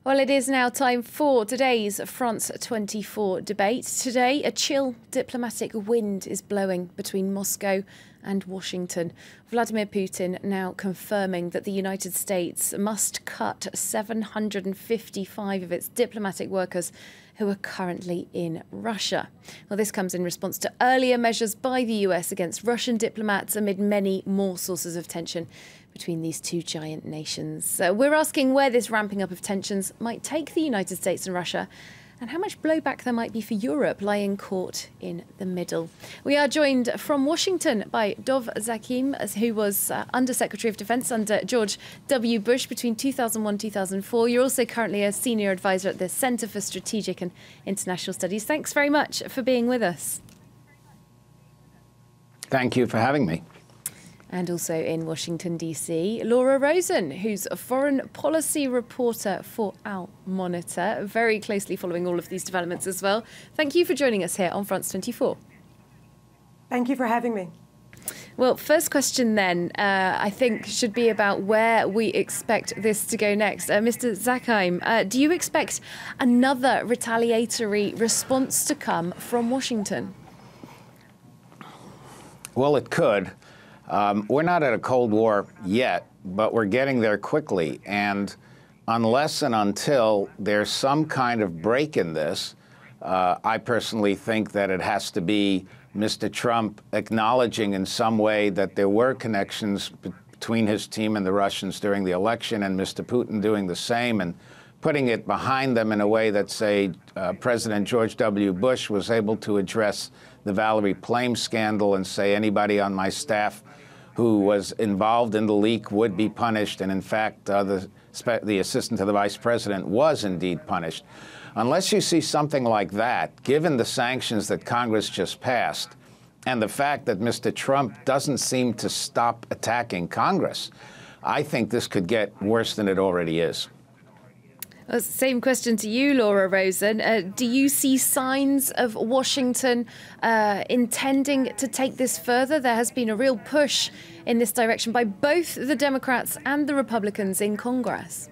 Well, it is now time for today's France 24 debate. Today, a chill diplomatic wind is blowing between Moscow and Washington. Vladimir Putin now confirming that the United States must cut 755 of its diplomatic workers who are currently in Russia. Well, this comes in response to earlier measures by the US against Russian diplomats amid many more sources of tension between these two giant nations. We're asking where this ramping up of tensions might take the United States and Russia, and how much blowback there might be for Europe lying caught in the middle. We are joined from Washington by Dov Zakheim, who was Under-Secretary of Defense under George W. Bush between 2001 and 2004. You're also currently a senior advisor at the Center for Strategic and International Studies. Thanks very much for being with us. Thank you for having me. And also in Washington, D.C., Laura Rosen, who's a foreign policy reporter for Our Monitor, very closely following all of these developments as well. Thank you for joining us here on France 24. Thank you for having me. Well, first question then, I think, should be about where we expect this to go next. Mr. Zakheim, do you expect another retaliatory response to come from Washington? Well, it could. We're not at a Cold War yet, but we're getting there quickly. And unless and until there's some kind of break in this, I personally think that it has to be Mr. Trump acknowledging in some way that there were connections between his team and the Russians during the election, and Mr. Putin doing the same and putting it behind them in a way that, say, President George W. Bush was able to address the Valerie Plame scandal and say anybody on my staff who was involved in the leak would be punished. And in fact, the assistant to the vice president was indeed punished. Unless you see something like that, given the sanctions that Congress just passed and the fact that Mr. Trump doesn't seem to stop attacking Congress, I think this could get worse than it already is. Same question to you, Laura Rosen. Do you see signs of Washington intending to take this further? There has been a real push in this direction by both the Democrats and the Republicans in Congress.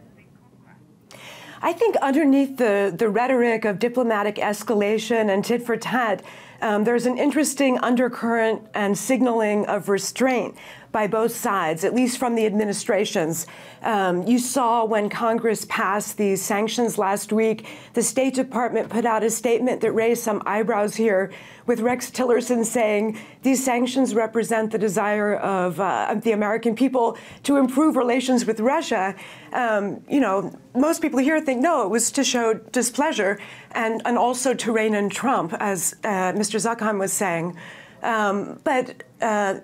I think underneath the rhetoric of diplomatic escalation and tit for tat, there's an interesting undercurrent and signaling of restraint by both sides, at least from the administrations. You saw when Congress passed these sanctions last week, the State Department put out a statement that raised some eyebrows here, with Rex Tillerson saying these sanctions represent the desire of the American people to improve relations with Russia. You know, most people here think, no, it was to show displeasure and also to rein in Trump, as Mr. Zakheim was saying. But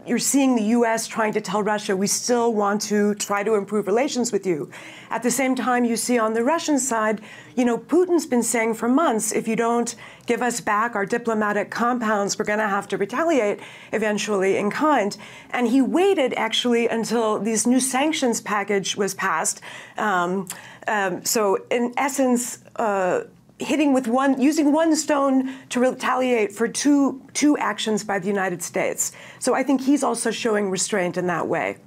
you're seeing the U.S. trying to tell Russia, we still want to try to improve relations with you. At the same time, you see on the Russian side, you know, Putin's been saying for months, if you don't give us back our diplomatic compounds, we're going to have to retaliate eventually in kind. And he waited, actually, until this new sanctions package was passed. So in essence, using one stone to retaliate for two actions by the United States. So I think he's also showing restraint in that way.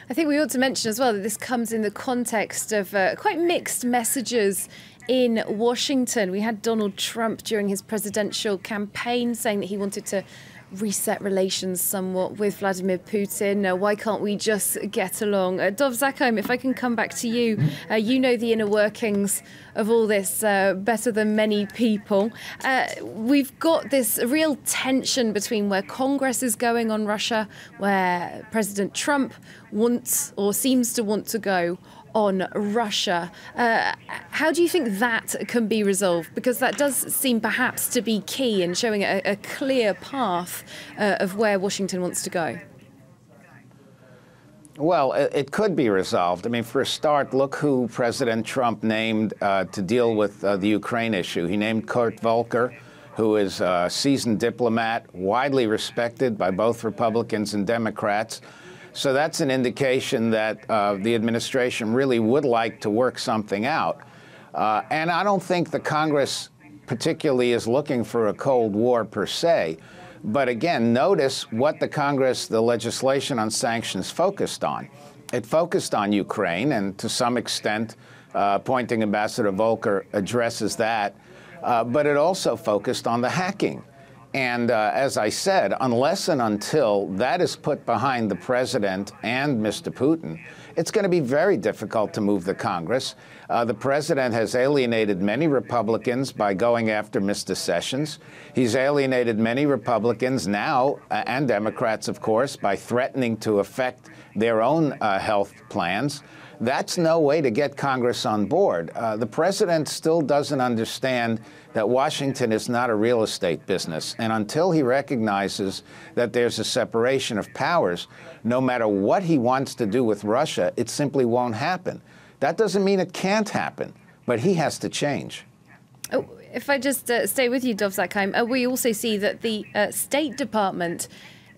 I think we ought to mention as well that this comes in the context of quite mixed messages in Washington. We had Donald Trump during his presidential campaign saying that he wanted to reset relations somewhat with Vladimir Putin. Why can't we just get along? Dov Zakheim, if I can come back to you. You know the inner workings of all this better than many people. We've got this real tension between where Congress is going on Russia, where President Trump wants or seems to want to go on Russia. How do you think that can be resolved? Because that does seem perhaps to be key in showing a clear path of where Washington wants to go. Well, it could be resolved. I mean, for a start, look who President Trump named to deal with the Ukraine issue. He named Kurt Volker, who is a seasoned diplomat, widely respected by both Republicans and Democrats. So that's an indication that the administration really would like to work something out. And I don't think the Congress particularly is looking for a Cold War per se. But again, notice what the legislation on sanctions focused on. It focused on Ukraine and to some extent appointing Ambassador Volker addresses that. But it also focused on the hacking. And as I said, unless and until that is put behind the president and Mr. Putin, it's going to be very difficult to move the Congress. The president has alienated many Republicans by going after Mr. Sessions. He's alienated many Republicans now, and Democrats, of course, by threatening to affect their own health plans. That's no way to get Congress on board. The president still doesn't understand that Washington is not a real estate business. And until he recognizes that there's a separation of powers, no matter what he wants to do with Russia, it simply won't happen. That doesn't mean it can't happen, but he has to change. Oh, if I just stay with you, Dov Zakheim, we also see that the State Department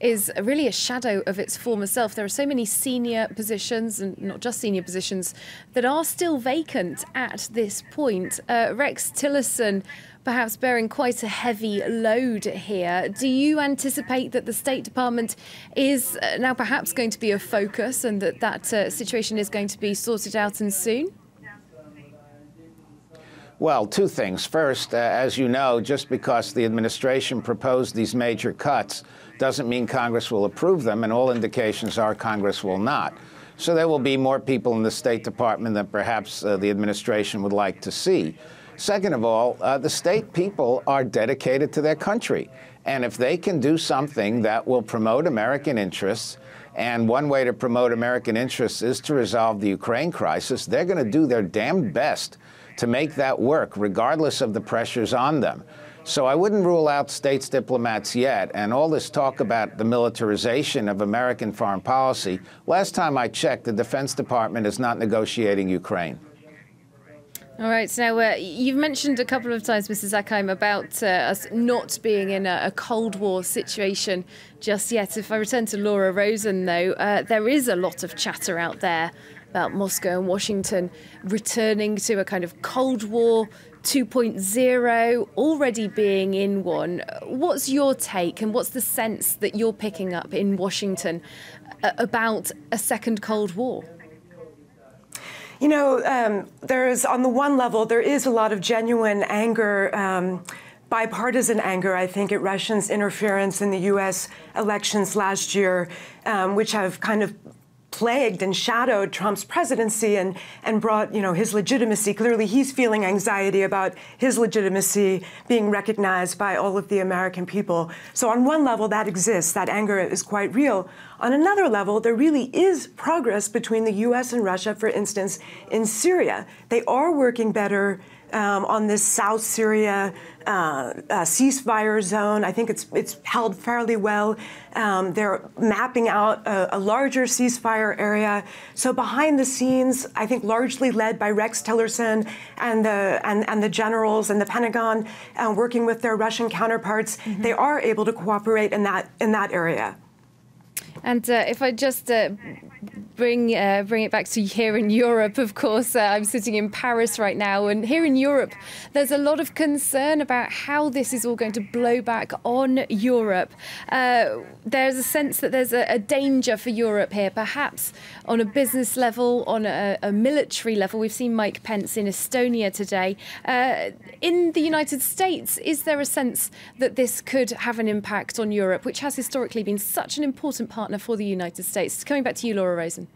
is really a shadow of its former self. There are so many senior positions, and not just senior positions, that are still vacant at this point. Rex Tillerson perhaps bearing quite a heavy load here. Do you anticipate that the State Department is now perhaps going to be a focus and that situation is going to be sorted out and soon? Well, two things. First, as you know, just because the administration proposed these major cuts doesn't mean Congress will approve them, and all indications are Congress will not. So there will be more people in the State Department than perhaps the administration would like to see. Second of all, the state people are dedicated to their country. And if they can do something that will promote American interests, and one way to promote American interests is to resolve the Ukraine crisis, they're going to do their damn best to make that work, regardless of the pressures on them. So I wouldn't rule out states diplomats yet. And all this talk about the militarization of American foreign policy, last time I checked, the Defense Department is not negotiating Ukraine. All right. So now you've mentioned a couple of times, Mr. Zakheim, about us not being in a Cold War situation just yet. If I return to Laura Rosen, though, there is a lot of chatter out there about Moscow and Washington returning to a kind of Cold War 2.0, already being in one. What's your take, and what's the sense that you're picking up in Washington about a second Cold War? You know, there's, on the one level, there is a lot of genuine anger, bipartisan anger, I think, at Russians' interference in the U.S. elections last year, which have kind of plagued and shadowed Trump's presidency and brought, you know, his legitimacy. Clearly, he's feeling anxiety about his legitimacy being recognized by all of the American people. So on one level, that exists. That anger is quite real. On another level, there really is progress between the U.S. and Russia, for instance, in Syria. They are working better on this South Syria ceasefire zone. I think it's held fairly well. They're mapping out a larger ceasefire area. So behind the scenes, I think largely led by Rex Tillerson and the generals and the Pentagon, working with their Russian counterparts, they are able to cooperate in that area. And if I just bring it back to here in Europe, of course, I'm sitting in Paris right now, and here in Europe, there's a lot of concern about how this is all going to blow back on Europe. There's a sense that there's a danger for Europe here, perhaps on a business level, on a military level. We've seen Mike Pence in Estonia today. In the United States, is there a sense that this could have an impact on Europe, which has historically been such an important partner for the United States? Coming back to you, Laura Rosen.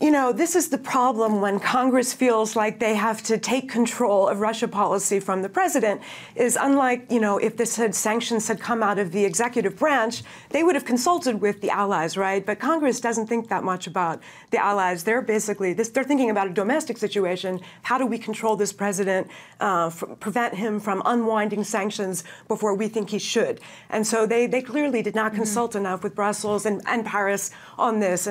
You know, this is the problem when Congress feels like they have to take control of Russia policy from the president, is unlike, you know, if sanctions had come out of the executive branch, they would have consulted with the allies, right? But Congress doesn't think that much about the allies. They're basically, they're thinking about a domestic situation. How do we control this president, prevent him from unwinding sanctions before we think he should? And so they clearly did not consult enough with Brussels and Paris on this.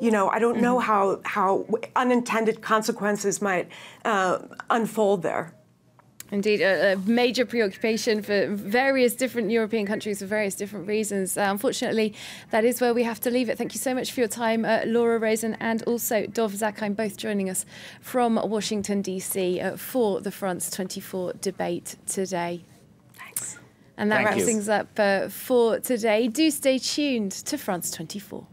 You know, I don't know how unintended consequences might unfold there. Indeed, a major preoccupation for various different European countries for various different reasons. Unfortunately, that is where we have to leave it. Thank you so much for your time, Laura Rosen, and also Dov Zakheim, both joining us from Washington, D.C. For the France 24 debate today. Thanks. And that wraps things up for today. Do stay tuned to France 24.